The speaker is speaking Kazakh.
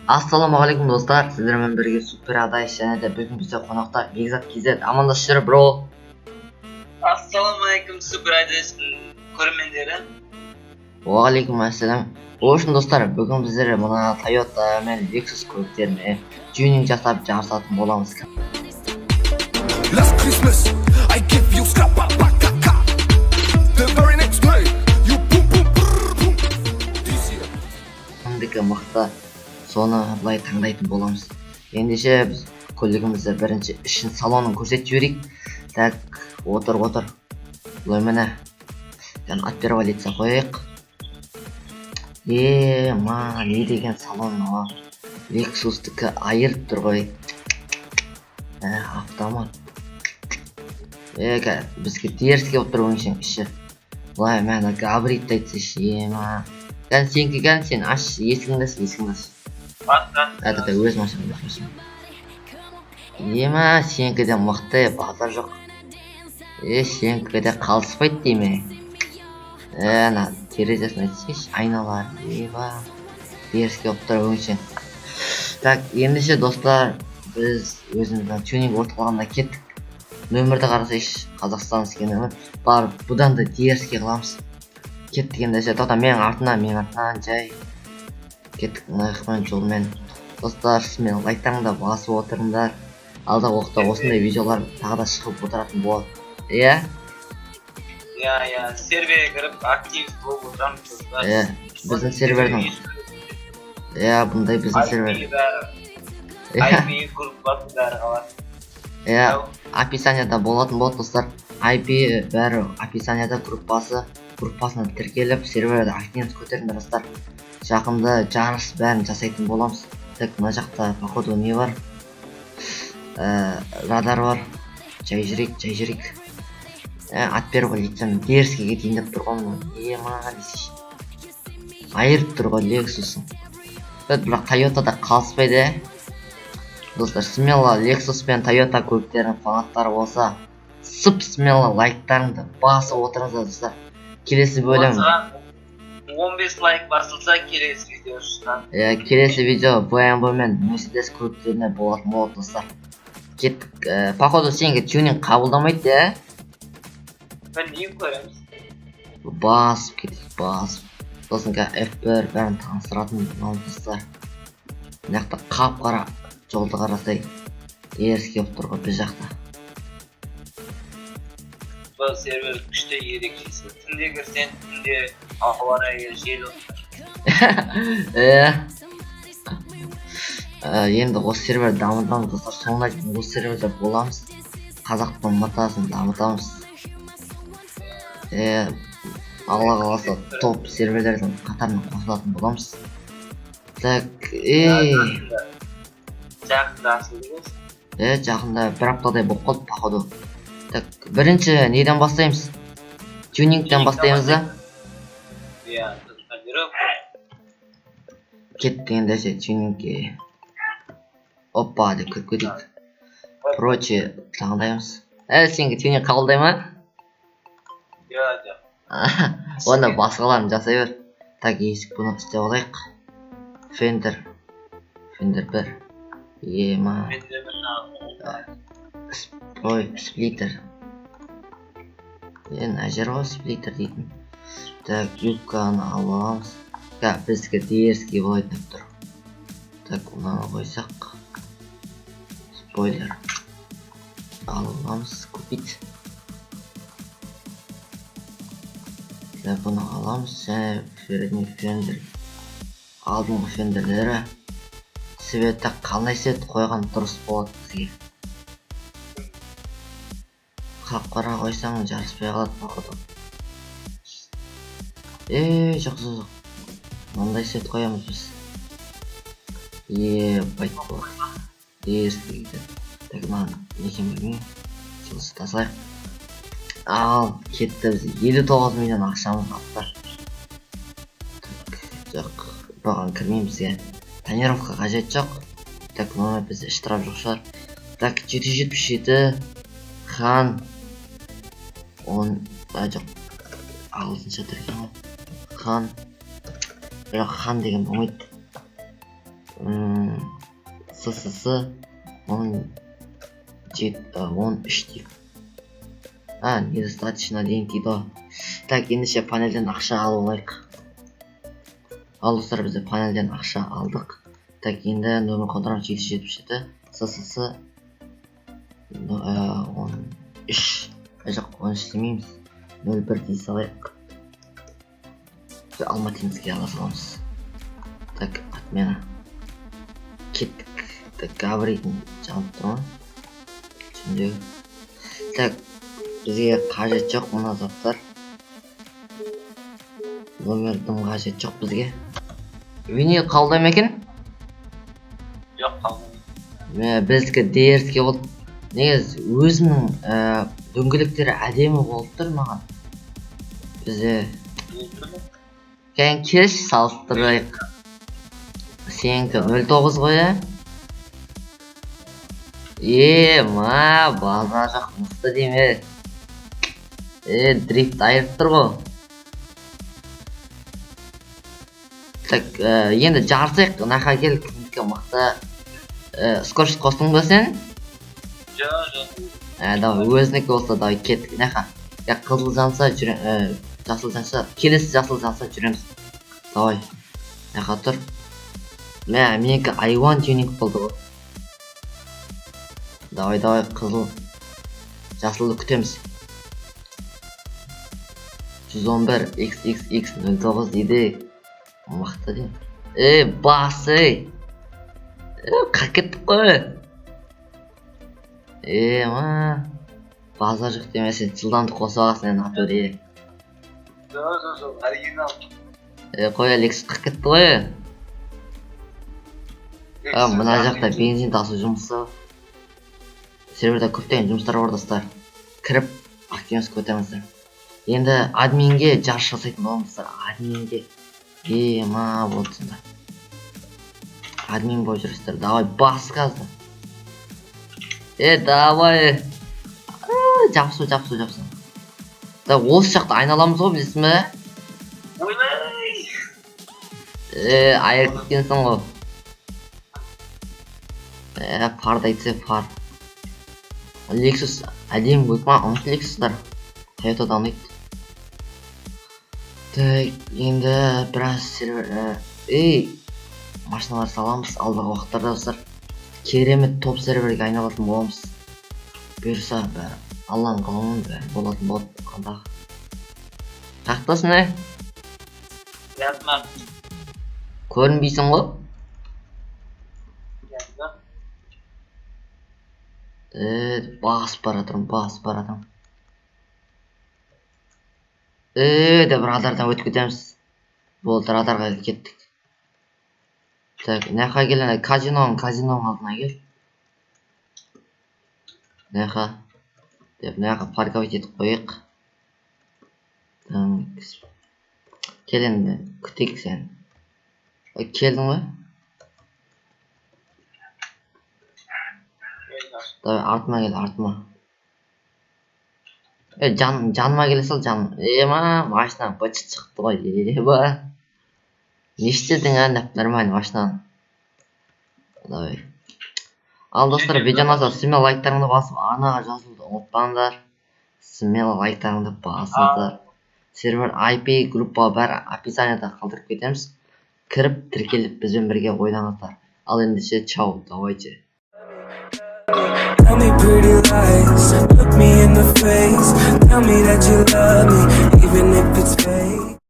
Ассалаумағалейкум достар, сіздермен бірге супер адай және де бүгін бізде қонақта Бекзат KZ. Амандасыңдар бро. Ассалаумағалейкум супер адайдың көрермендері. Уағалейкум ассалам. Ол үшін достар, бүгін біздер мына Toyota мен Lexus көліктеріне тюнинг жасап жарысатын боламыз. Last Christmas, I give you scrap pa pa ka ka. The very next day, you boom boom boom. This year. Кімдікі мықты, соны былай таңдайтын боламыз. Ендеше біз көлігімізді бірінші ішін салонын көрсетіп жіберейік. Так, отыр. Бұлай міне. Отперіп алетса қойық. Не деген салон мына. Lexus-тікі айырып тұр ғой. Автомат. Бізге теріске отырып өңшен іші. Бұлай мәні габарит айтса шема. Сен аш, есігіңді аш. Это өз машинамды ашасың. Сенікі де мықты, базар жоқ. Сенікі де қалыспайды дейме. Терезесін айтсайшы, айналар. Теріске отырып өңшен. Так, ендеше достар, біз өзіміздің тюнинг орталығына кеттік. Нөмірді қарасайшы, Қазақстанский нөмір. Бар, бұдан да теріске қыламыз. Кеттік ендеше, менің артынан жай. Кеттік мұнайықпен жолмен. Достар, мен лайктарыңда басып отырыңдар. Алдағы уақытта осындай видеолар тағы да шығып отыратын болады. Иә, серверге кіріп актив болып отырамыз достар. Біздің сервердің. Бұндай біздің сервер. IP группасы бәрі қалады. Описанияда болатын болады достар. IP бәрі описанияда группасына тіркеліп, серверді активность көтеріңдер достар. Жақында жарыс бәрін жасайтын боламыз. Так, мына жақта походу не бар? Радар бар. Жай жүрек. Отперіп алетсам, теріске кетейін деп тұрғанмын. Маған десейші. Айырып тұр ғой Lexus-ың. Бірақ Toyota'да қалыспайды. Достар, смело Lexus пен Toyota көліктерінің фанаттары болса, смело лайктарыңды басып отырыңыздар достар. Келесі бөлім. 15 лайк басылса келесі видео шығады. Келесі видео BMW мен Mercedes көліктеріне болатын болады достар. Кеттік. Походу сенге тюнинг қабылдамайды, Мен не көреміз? Басып кетейік. Сосын F1 бәрін таныстыратын достар. Мына қап-қара жолды қарасай, теріске тұр ғой біз жақта. Бұл сервер күшті ерекшесі. Түнде кірсең, түнде ауа райы жел отыр. Енді осы сервер дамытамыз достар. Соңына дейін осы серверде боламыз. Қазақтың матасын дамытамыз. Алла қаласа топ серверлердің қатарына қосылатын боламыз. Так, жақында ашылды болсын. Жақында бір аптадай болып қалды походу. Так, бірінші неден бастаймыз? Тюнингтен бастаймыз да? Кеттік ендеше тюнингке. Опа деп кіріп кетейік. Прочее таңдаймыз. Сенге тюнинг қабылдай ма? Оны басқаларын жасай бер. Так, есік бұны істеп алайық. Фендер 1. Сплиттер. Мына жер ғой сплиттер дейтін. Так, юбканы аламыз. Бізге теріске болады деп тұр. Так, мынаны қойсақ. Спойлер. Аламыз, купить. Бұны аламыз, және передний фендер. Алдыңғы фендерлері. Светті қалай свет қойған дұрыс болады бізге. Қап-қара қойсаң жарыспай қалады походу. Жоқ. Мындай свет қоямыз біз. Байт болады. Теріске кетеді. Так, маған некен білмеймін. Жылысы тазалайық. Ал, кетті біз 59 миллион ақшамыз қалды. Жоқ, баған кірмеймізге. Тонировка қажет жоқ. Так, мына бізде штраф жоқ шығар. Так, 777 хан 10 жоқ. Алтыншы түрген ғой. Хан. Бірақ хан деген болмайды. СС 13 дейік. Недостаточно деген дейді. Так, ендеше панельден ақша алып алайық. Ал достар, бізде панельден ақша алдық. Так, енді нөмір қондырған 777 СС 13. Жоқ, 13 демейміз. 01 дей салайық. Алматинский ала саламыз. Так, отмена. Кеттік. Так, габаритін жанып тұрмын. Түсіндегі. Так, бізге қажет жоқ мына заттар. Номердің қажет жоқ бізге. Винил қалды ма екен? Жоқ, қалмайды. Біздікі дерске болды. Негіз өзімнің дөңгелектері әдемі болып тұр маған. Бізде келші салыстырайық. Сенікі 09 ғой. База жоқ мықты деме. Дрифт айырып тұр ғой. Так, енді жарсайық. Нақа кел, кімдікі мықты. Скоршт қостың ба сен? Давай, өзінікі болса, давай кеттік. Нақа. Қызыл жанса жүрем, жасыл жанса, келесі жасыл жанса жүреміз. Давай. Нақа тұр. Менікі айван тюнинг болды ғой. Давай, қызыл. Жасылды күтеміз. 111 XXX09 дейді. Мықты дейм. Басы. Қақеттік қой. База жоқ демесен, жылдамды қоса ағасын ән атыр е. Жоқ, оригинал. Қоя, Лексус қақетті қой. Мына жақта бензин тасу жұмысы. Серверда көптеген жұмыстар бар достар. Кіріп, активность көтеміздер. Енді админге жарыс жасайтын боламыздар. Админге. Болсында. Админ бой жүрістер. Давай, бас қазды. Давай. Жапсу. Да, осы жақта айналамыз ғой, білесің бе? Ойлай! Айыр кеткенсің ғой. Парды айтсе, пар. Lexus әдем көйіп ма? Ұмыт Lexus'дар. Toyota'dan ұйт. Так, енді біраз сервер... Машиналар саламыз. Алдағы уақыттарда достар. Керемет топ серверге айналатын боламыз. Бұйырса бәрі. Алланың қалауымен бәрі болатын болады. Қандағы. Қақтасын әй? Ятма. Көрінбейсің ғой? Ятма. Басып баратырым. Де бір радардан өтіп кетеміз. Болды, радарға кеттік. Так, нәқа келін, казиноның алдына кел. Нәқа. Деп, нәқа парковать етіп қойық. Келін, күтек сен. Келдің бе? Давай, артыма кел, артыма. Жаныма келе сал, жаным. Машинан бычы шықты ғой, Не істедің нормально машинан. Давай. Ал достар, видеоны алса, смело лайктарыңды басып, арнаға жазылуды ұмытпаңдар. Смело лайктарыңды басыңдар. Сервер IP группа бәрі описанияда қалдырып кетеміз. Кіріп, тіркеліп, бізбен бірге ойнаңыздар. Ал ендеше, чау, давайте. Tell me pretty lies, look me in the face. Tell me that you love me, even if it's fake.